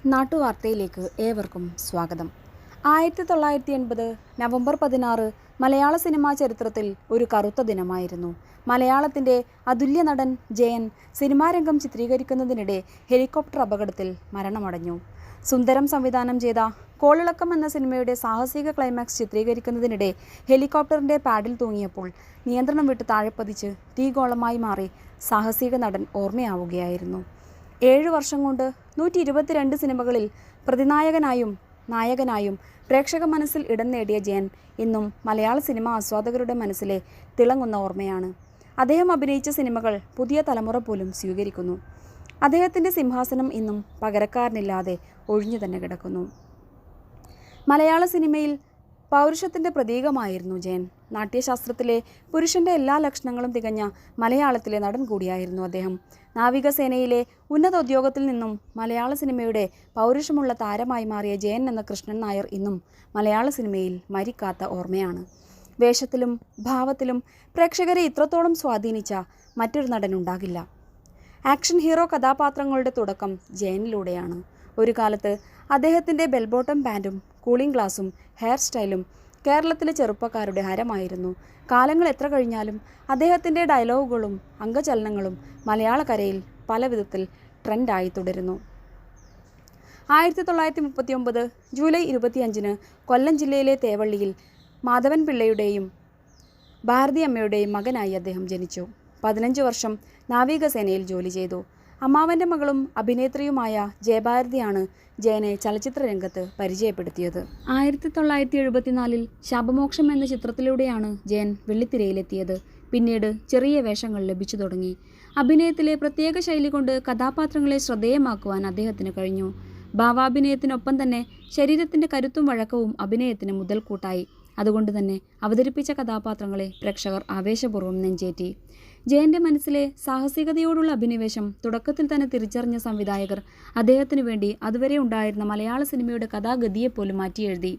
നാട്ടുവാർത്തയിലേക്ക് ഏവർക്കും സ്വാഗതം. 1980 നവംബർ 16 മലയാള സിനിമാ ചരിത്രത്തിൽ ഒരു കറുത്ത ദിനമായിരുന്നു. മലയാളത്തിൻ്റെ അതുല്യ നടൻ ജയൻ സിനിമാരംഗം ചിത്രീകരിക്കുന്നതിനിടെ ഹെലികോപ്റ്റർ അപകടത്തിൽ മരണമടഞ്ഞു. സുന്ദരം സംവിധാനം ചെയ്ത കോളിളക്കം എന്ന സിനിമയുടെ സാഹസിക ക്ലൈമാക്സ് ചിത്രീകരിക്കുന്നതിനിടെ ഹെലികോപ്റ്ററിൻ്റെ പാഡിൽ തൂങ്ങിയപ്പോൾ നിയന്ത്രണം വിട്ട് താഴെ പതിച്ച് തീഗോളമായി മാറി സാഹസിക നടൻ ഓർമ്മയാവുകയായിരുന്നു. 7 വർഷം കൊണ്ട് 122 സിനിമകളിൽ പ്രതിനായകനായും നായകനായും പ്രേക്ഷക മനസ്സിൽ ഇടം നേടിയ ജയൻ ഇന്നും മലയാള സിനിമാ ആസ്വാദകരുടെ മനസ്സിലെ തിളങ്ങുന്ന ഓർമ്മയാണ്. അദ്ദേഹം അഭിനയിച്ച സിനിമകൾ പുതിയ തലമുറ പോലും സ്വീകരിക്കുന്നു. അദ്ദേഹത്തിൻ്റെ സിംഹാസനം ഇന്നും പകരക്കാരനില്ലാതെ ഒഴിഞ്ഞു തന്നെ കിടക്കുന്നു. മലയാള സിനിമയിൽ പൗരുഷത്തിൻ്റെ പ്രതീകമായിരുന്നു ജയൻ. നാട്യശാസ്ത്രത്തിലെ പുരുഷൻ്റെ എല്ലാ ലക്ഷണങ്ങളും തികഞ്ഞ മലയാളത്തിലെ നടൻ കൂടിയായിരുന്നു അദ്ദേഹം. നാവികസേനയിലെ ഉന്നത ഉദ്യോഗത്തിൽ നിന്നും മലയാള സിനിമയുടെ പൗരുഷമുള്ള താരമായി മാറിയ ജയൻ എന്ന കൃഷ്ണൻ നായർ ഇന്നും മലയാള സിനിമയിൽ മരിക്കാത്ത ഓർമ്മയാണ്. വേഷത്തിലും ഭാവത്തിലും പ്രേക്ഷകരെ ഇത്രത്തോളം സ്വാധീനിച്ച മറ്റൊരു നടനുണ്ടാകില്ല. ആക്ഷൻ ഹീറോ കഥാപാത്രങ്ങളുടെ തുടക്കം ജയനിലൂടെയാണ്. ഒരു കാലത്ത് അദ്ദേഹത്തിൻ്റെ ബെൽബോട്ടം പാൻറ്റും കൂളിംഗ് ഗ്ലാസും ഹെയർ സ്റ്റൈലും കേരളത്തിലെ ചെറുപ്പക്കാരുടെ ഹരമായിരുന്നു. കാലങ്ങൾ എത്ര കഴിഞ്ഞാലും അദ്ദേഹത്തിൻ്റെ ഡയലോഗുകളും അംഗചലനങ്ങളും മലയാളക്കരയിൽ പല വിധത്തിൽ ട്രെൻഡായി തുടരുന്നു. 1939 ജൂലൈ 25 കൊല്ലം ജില്ലയിലെ തേവള്ളിയിൽ മാധവൻ പിള്ളയുടെയും ഭാരതി അമ്മയുടെയും മകനായി അദ്ദേഹം ജനിച്ചു. 15 വർഷം നാവികസേനയിൽ ജോലി ചെയ്തു. അമ്മാവൻ്റെ മകളും അഭിനേത്രിയുമായ ജയഭാരതിയാണ് ജയനെ ചലച്ചിത്ര രംഗത്ത് പരിചയപ്പെടുത്തിയത്. 1974 ശാപമോക്ഷം എന്ന ചിത്രത്തിലൂടെയാണ് ജയൻ വെള്ളിത്തിരയിലെത്തിയത്. പിന്നീട് ചെറിയ വേഷങ്ങൾ ലഭിച്ചു തുടങ്ങി. അഭിനയത്തിലെ പ്രത്യേക ശൈലി കൊണ്ട് കഥാപാത്രങ്ങളെ ശ്രദ്ധേയമാക്കുവാൻ അദ്ദേഹത്തിന് കഴിഞ്ഞു. ഭാവാഭിനയത്തിനൊപ്പം തന്നെ ശരീരത്തിൻ്റെ കരുത്തും വഴക്കവും അഭിനയത്തിന് മുതൽക്കൂട്ടായി. അതുകൊണ്ട് തന്നെ അവതരിപ്പിച്ച കഥാപാത്രങ്ങളെ പ്രേക്ഷകർ ആവേശപൂർവ്വം നെഞ്ചേറ്റി. ജയൻ്റെ മനസ്സിലെ സാഹസികതയോടുള്ള അഭിനിവേശം തുടക്കത്തിൽ തന്നെ തിരിച്ചറിഞ്ഞ സംവിധായകർ അദ്ദേഹത്തിനു വേണ്ടി അതുവരെ ഉണ്ടായിരുന്ന മലയാള സിനിമയുടെ കഥാഗതിയെപ്പോലും മാറ്റിയെഴുതി.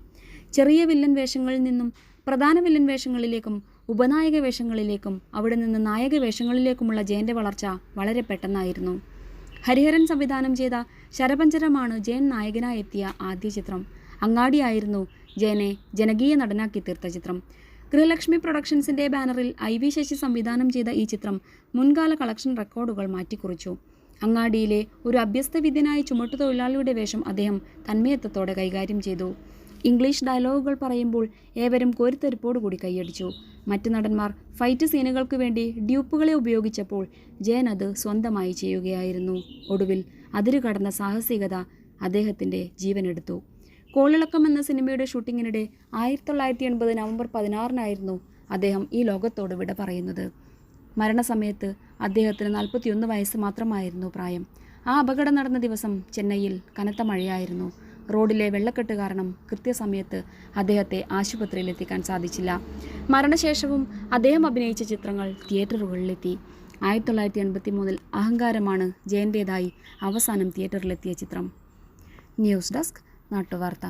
ചെറിയ വില്ലൻ വേഷങ്ങളിൽ നിന്നും പ്രധാന വില്ലൻ വേഷങ്ങളിലേക്കും ഉപനായക വേഷങ്ങളിലേക്കും അവിടെ നിന്ന് നായക വേഷങ്ങളിലേക്കുമുള്ള ജയൻ്റെ വളർച്ച വളരെ പെട്ടെന്നായിരുന്നു. ഹരിഹരൻ സംവിധാനം ചെയ്ത ശരപഞ്ചരമാണ് ജയൻ നായകനായി എത്തിയ ആദ്യ ചിത്രം. അങ്ങാടിയായിരുന്നു ജയനെ ജനകീയ നടനാക്കി തീർത്ത ചിത്രം. ഗൃഹലക്ഷ്മി പ്രൊഡക്ഷൻസിൻ്റെ ബാനറിൽ IV ശശി സംവിധാനം ചെയ്ത ഈ ചിത്രം മുൻകാല കളക്ഷൻ റെക്കോർഡുകൾ മാറ്റിക്കുറിച്ചു. അങ്ങാടിയിലെ ഒരു അഭ്യസ്തവിദ്യനായ ചുമട്ടുതൊഴിലാളിയുടെ വേഷം അദ്ദേഹം തന്മയത്വത്തോടെ കൈകാര്യം ചെയ്തു. ഇംഗ്ലീഷ് ഡയലോഗുകൾ പറയുമ്പോൾ ഏവരും കോരിത്തെരിപ്പോടുകൂടി കൈയടിച്ചു. മറ്റു നടന്മാർ ഫൈറ്റ് സീനുകൾക്ക് വേണ്ടി ഡ്യൂപ്പുകളെ ഉപയോഗിച്ചപ്പോൾ ജയൻ അത് സ്വന്തമായി ചെയ്യുകയായിരുന്നു. ഒടുവിൽ അതിരുകടന്ന സാഹസികത അദ്ദേഹത്തിൻ്റെ ജീവനെടുത്തു. കോളിളക്കം എന്ന സിനിമയുടെ ഷൂട്ടിങ്ങിനിടെ 1980 നവംബർ 16 അദ്ദേഹം ഈ ലോകത്തോട് വിട പറയുന്നത്. മരണസമയത്ത് അദ്ദേഹത്തിന് 41 വയസ്സ് മാത്രമായിരുന്നു പ്രായം. ആ അപകടം നടന്ന ദിവസം ചെന്നൈയിൽ കനത്ത മഴയായിരുന്നു. റോഡിലെ വെള്ളക്കെട്ട് കാരണം കൃത്യസമയത്ത് അദ്ദേഹത്തെ ആശുപത്രിയിലെത്തിക്കാൻ സാധിച്ചില്ല. മരണശേഷവും അദ്ദേഹം അഭിനയിച്ച ചിത്രങ്ങൾ തിയേറ്ററുകളിലെത്തി. 1983 അഹങ്കാരമാണ് ജയൻ്റേതായി അവസാനം തിയേറ്ററിലെത്തിയ ചിത്രം. News desk നാട്ടുവാർത്ത.